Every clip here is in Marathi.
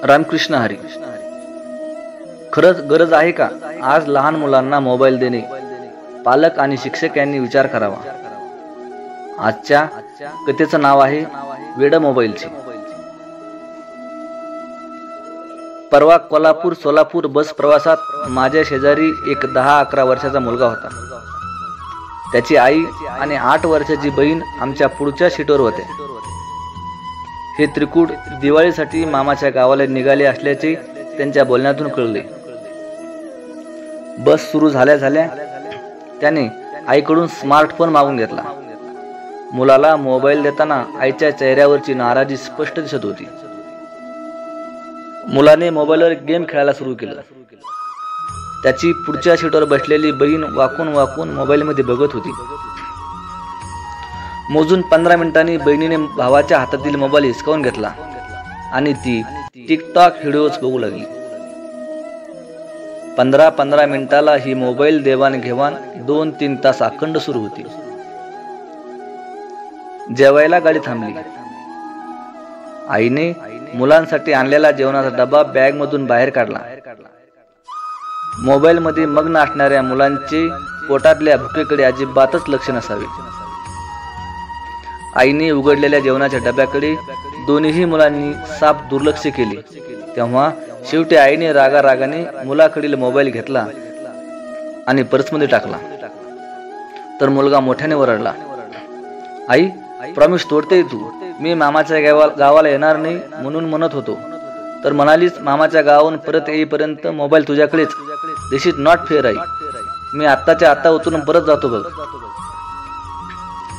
रामकृष्ण हरी. खरंच गरज आहे का आज लहान मुलांना मोबाईल देणे? पालक आणि शिक्षक यांनी विचार करावा. आजच्या कथेचं नाव आहे वेड मोबाईलचे. परवा कोल्हापूर सोलापूर बस प्रवासात माझ्या शेजारी एक 10-11 वर्षाचा मुलगा होता. त्याची आई आणि 8 वर्षाची बहीण आमच्या पुढच्या सीटवर होते. हे त्रिकूट दिवाळीसाठी मामाच्या गावाला निघाले असल्याचे त्यांच्या बोलण्यातून कळले. बस सुरू झाल्या झाल्या त्याने आईकडून स्मार्टफोन मागून घेतला. मुलाला मोबाईल देताना आईच्या चेहऱ्यावरची नाराजी स्पष्ट दिसत होती. मुलाने मोबाईलवर गेम खेळायला सुरू केलं. त्याची पुढच्या सीटवर बसलेली बहीण वाकून वाकून मोबाईलमध्ये बघत होती. मोजून 15 मिनिटांनी बहिणीने भावाच्या हातातील मोबाईल हिसकावून घेतला आणि ती टिकटॉक व्हिडिओज बघू लागली. 15-15 मिनिटाला ही मोबाईल देवाणघेवाण 2-3 तास अखंड सुरू होती. जेवायला गाडी थांबली. आईने मुलांसाठी आणलेला जेवणाचा डबा बॅग मधून बाहेर काढला. मोबाईल मध्ये मग्न असणाऱ्या मुलांचे पोटातल्या भुकेकडे अजिबातच लक्ष नसावे. आईने उघडलेल्या जेवणाच्या डब्याकडे दोन्ही मुलांनी साफ दुर्लक्ष केले. तेव्हा शेवटी आईने रागारागाने मुलाकडील मोबाईल घेतला आणि पर्समध्ये टाकला. तर मुलगा मोठ्याने ओरडला, आई प्रॉमिस तोडते तू. मी मामाच्या गावाला येणार नाही म्हणून म्हणत होतो, तर म्हणालीस मामाच्या गावाहून परत येईपर्यंत मोबाईल तुझ्याकडेच. दिस इज नॉट फेअर आई. मी आत्ताच्या आत्ता उतरून परत जातो बघ.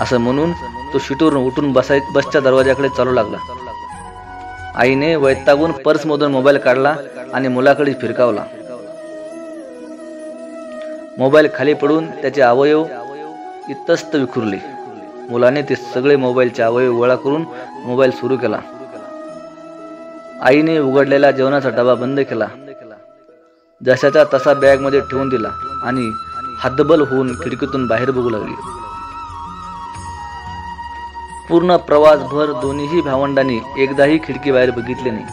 असं म्हणून तो सीटवरून उठून बसच्या दरवाजाकडे चालू लागला. आईने वैतागून पर्समधून मोबाईल काढला आणि मुलाकडे फिरकावला. मोबाईल खाली पडून त्याचे अवयव इतस्त विखुरले. मुलाने ते सगळे मोबाईलचे अवयव गोळा करून मोबाईल सुरू केला. आईने उघडलेला जेवणाचा डबा बंद केला. जशाचा तसा बॅग मध्ये ठेवून दिला आणि हद्दबल होऊन खिडकीतून बाहेर बघू लागली. पूर्ण प्रवासभर दोन्ही भावंडांनी एकदाही खिडकी बाहेर बघितले नाही.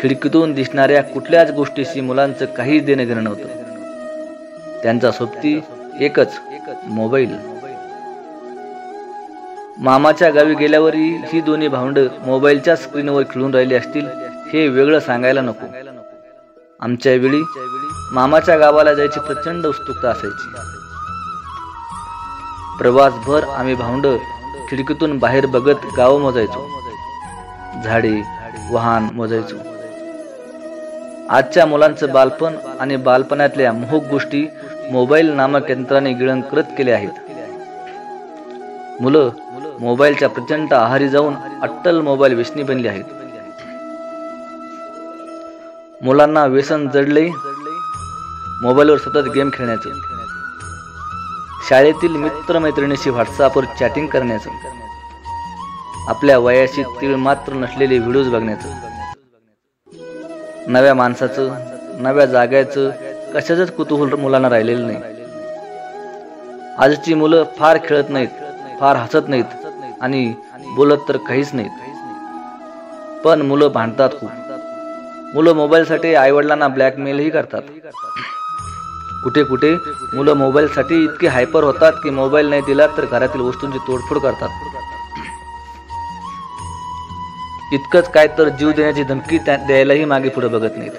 खिडकीतून दिसणाऱ्या कुठल्याच गोष्टीशी मुलांचं काहीच देणं घेणं नव्हतं. त्यांचा सोबती एकच मोबाईल. मामाच्या गावी गेल्यावरही ही दोन्ही भावंड मोबाईलच्या स्क्रीनवर खेळून राहिली असतील हे वेगळं सांगायला नको. आमच्या वेळी मामाच्या गावाला जायची प्रचंड उत्सुकता असायची. प्रवासभर आम्ही भावंड खिडकीतून बाहेर बघत गाव मोजायचो, झाडे वाहन मोजायचो. आजच्या मुलांचं बालपण आणि बालपणातल्या मोहक गोष्टी मोबाईल नामक यंत्राने गिळंकृत केले आहेत. मुलं मोबाईलच्या प्रचंड आहारी जाऊन अट्टल मोबाईल व्यसनी बनली आहेत. मुलांना व्यसन जडले मोबाईलवर सतत गेम खेळण्याचं, शाळेतील मित्रमैत्रिणीशी व्हॉट्सअपवर चॅटिंग करण्याचं, आपल्या वयाशी तीळ मात्र नसलेले व्हिडिओज बघण्याचं. नव्या माणसाचं, नव्या जाग्याचं कशाचंच कुतूहल मुलांना राहिलेलं नाही. आजची मुलं फार खेळत नाहीत, फार हसत नाहीत आणि बोलत तर काहीच नाहीत. पण मुलं भांडतात खूप. मुलं मोबाईलसाठी आईवडिलांना ब्लॅकमेलही करतात. कुठे कुठे मुलं मोबाईलसाठी इतके हायपर होतात की मोबाईल नाही दिला तर घरातील वस्तूंची तोडफोड करतात. इतकंच काय तर जीव देण्याची धमकी द्यायलाही मागे पुढे बघत नाहीत.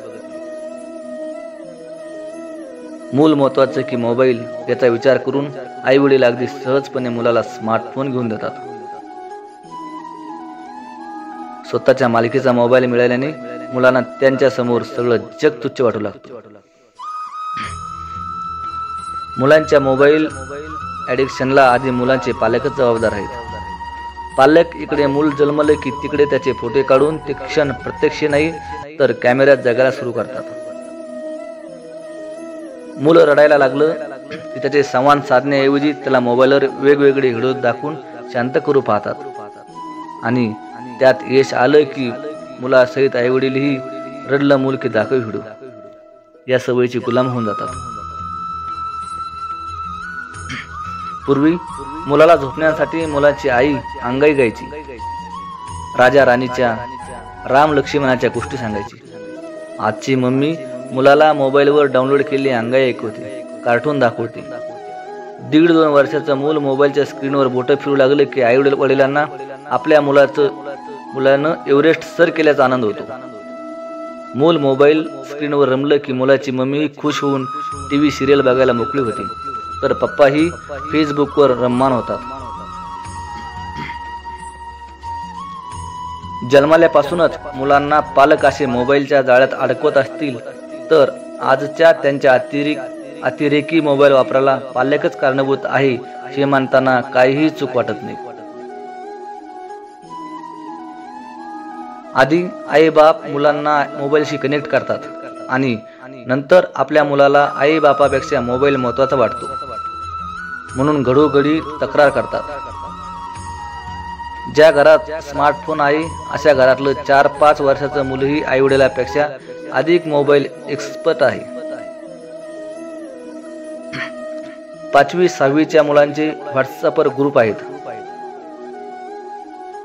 मूल महत्वाचं की मोबाईल याचा विचार करून आई वडील अगदी सहजपणे मुलाला स्मार्टफोन घेऊन देतात. स्वतःच्या मालकीचा मोबाईल मिळाल्याने मुलांना त्यांच्या समोर सगळं जग तुच्छ वाटू लागतं. मुलांच्या मोबाईल ॲडिक्शनला आधी मुलांचे पालकच जबाबदार आहेत. पालक इकडे मूल जन्मले की तिकडे त्याचे फोटो काढून ते क्षण प्रत्यक्ष नाही तर कॅमेऱ्यात जगायला सुरू करतात. मुलं रडायला लागलं की त्याचे संवाद साधण्याऐवजी त्याला मोबाईलवर वेगवेगळे व्हिडिओ दाखवून शांत करू पाहतात. आणि त्यात यश आलं की मुलासहित आईवडीलही रडलं मूल की दाखव व्हिडिओ या सवयीची गुलाम होऊन जातात. पूर्वी मुलाला झोपण्यासाठी मुलाची आई अंगाई गायची. राजा राणीच्या राम लक्ष्मणाच्या गोष्टी सांगायची. आजची मम्मी मुलाला मोबाईलवर डाउनलोड केलेली अंगाई ऐकवते, कार्टून दाखवते. 1.5-2 वर्षाचं मूल मोबाईलच्या स्क्रीनवर बोटं फिरू लागले की आई वडिलांना आपल्या मुलानं एव्हरेस्ट सर केल्याचा आनंद होतो. मूल मोबाईल स्क्रीनवर रमलं की मुलाची मम्मी खुश होऊन टीव्ही सिरियल बघायला मोकळी होती, तर पप्पाही फेसबुकवर रममान होतात. जन्मल्यापासूनच मुलांना पालक असे मोबाईलच्या जाळ्यात अडकवत असतील तर आजच्या त्यांच्या अतिरेकी मोबाईल वापराला पालकच कारणीभूत आहे हे मानताना काहीही चूक वाटत नाही. आधी आई बाप मुलांना मोबाईलशी कनेक्ट करतात आणि नंतर आपल्या मुलाला आई बापापेक्षा मोबाईल महत्त्वाचा वाटतो म्हणून घडोघडी तक्रार करतात. ज्या घरात स्मार्टफोन आहे अशा घरातलं 4-5 वर्षाचं मुलंही आई वडिलांपेक्षा अधिक मोबाईल एक्सपर्ट आहे. 5वी-6वीच्या मुलांचे व्हॉट्सअपवर ग्रुप आहेत.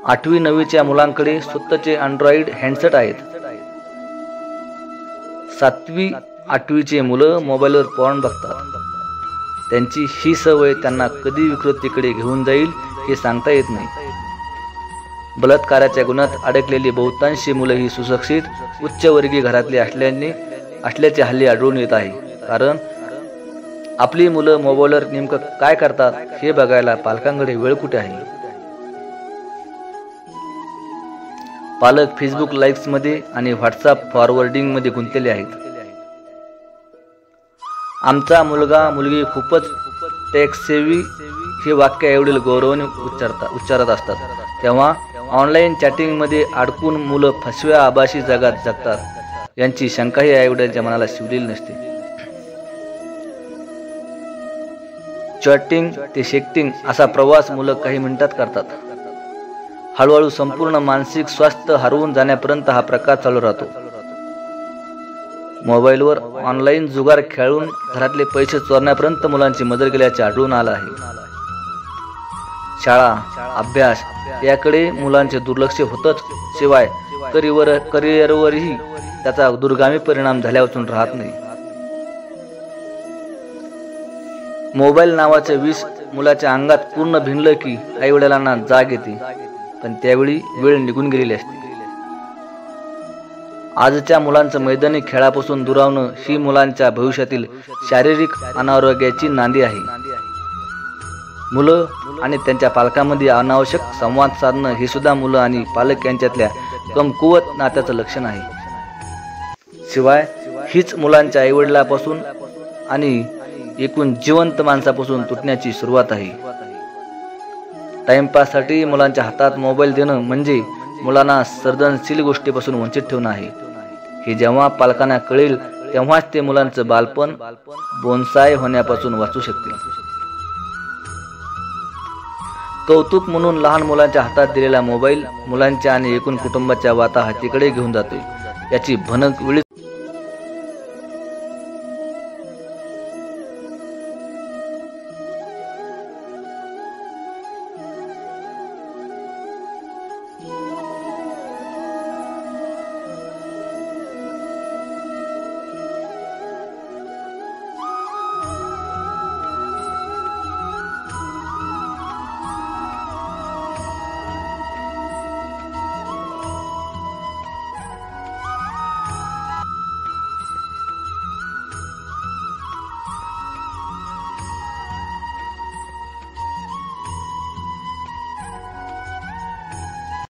8वी-9वीच्या मुलांकडे स्वतःचे अँड्रॉइड हँडसेट आहेत. 7वी-8वीचे मुलं मोबाईलवर पॉर्न बघतात. त्यांची ही सवय त्यांना कधी विकृतीकडे घेऊन जाईल हे सांगता येत नाही. बलात्काराच्या गुन्ह्यात अडकलेली बहुतांशी मुलं ही सुशिक्षित उच्चवर्गीय घरातली असल्याचे हल्ली आढळून येत आहे. कारण आपली मुलं मोबाईलवर नेमकं काय करतात हे बघायला पालकांकडे वेळ कुठे आहे. पालक फेसबुक लाईक्स मध्ये आणि व्हॉट्सअप फॉरवर्डिंग मध्ये गुंतलेले आहेत. आमचा मुलगा मुलगी खूपच टेक सेव्ही हे वाक्य एवढे गौरवाने उच्चारत असतात तेव्हा ऑनलाईन चॅटिंग मध्ये अडकून मुलं फसव्या आभासी जगात जगतात यांची शंकाही आईवडिलांच्या मनाला शिवलेली नसते. चॅटिंग ते शेक्टिंग असा प्रवास मुलं काही मिनिटात करतात. हळूहळू संपूर्ण मानसिक स्वास्थ्य हरवून जाण्यापर्यंत हा प्रकार चालू राहतो. मोबाईलवर ऑनलाईन जुगार खेळून घरातले पैसे चोरण्यापर्यंत मुलांची मदत केल्याचे आढळून आलं आहे. शाळा अभ्यास याकडे मुलांचे दुर्लक्ष होतच, शिवाय करिअरवरही त्याचा दुर्गामी परिणाम झाल्यापासून राहत नाही. मोबाईल नावाचे विष मुलाच्या अंगात पूर्ण भिनलं की आई वडिलांना जाग येते, पण त्यावेळी वेळ निघून गेलेली असते. आजच्या मुलांचं मैदानी खेळापासून दुरावणं ही मुलांच्या भविष्यातील शारीरिक अनारोग्याची नांदी आहे. मुलं आणि त्यांच्या पालकांमध्ये अनावश्यक संवाद साधणं हे सुद्धा मुलं आणि पालक यांच्यातल्या कमकुवत नात्याचं लक्षण आहे. शिवाय हीच मुलांच्या आईवडिलापासून आणि एकूण जिवंत माणसापासून तुटण्याची सुरुवात आहे. टाइमपाससाठी मुलांच्या हातात मोबाईल देणं म्हणजे मुलांना सर्जनशील गोष्टीपासून वंचित ठेवणं आहे. हे जेव्हा पालकांना कळेल तेव्हाच ते मुलांचं बालपण बोनसाय होण्यापासून वाचू शकतील. कौतुक म्हणून लहान मुलांच्या हातात दिलेला मोबाईल मुलांच्या आणि एकूण कुटुंबाच्या वाताहतीकडे घेऊन जातोय याची भनक वेळीच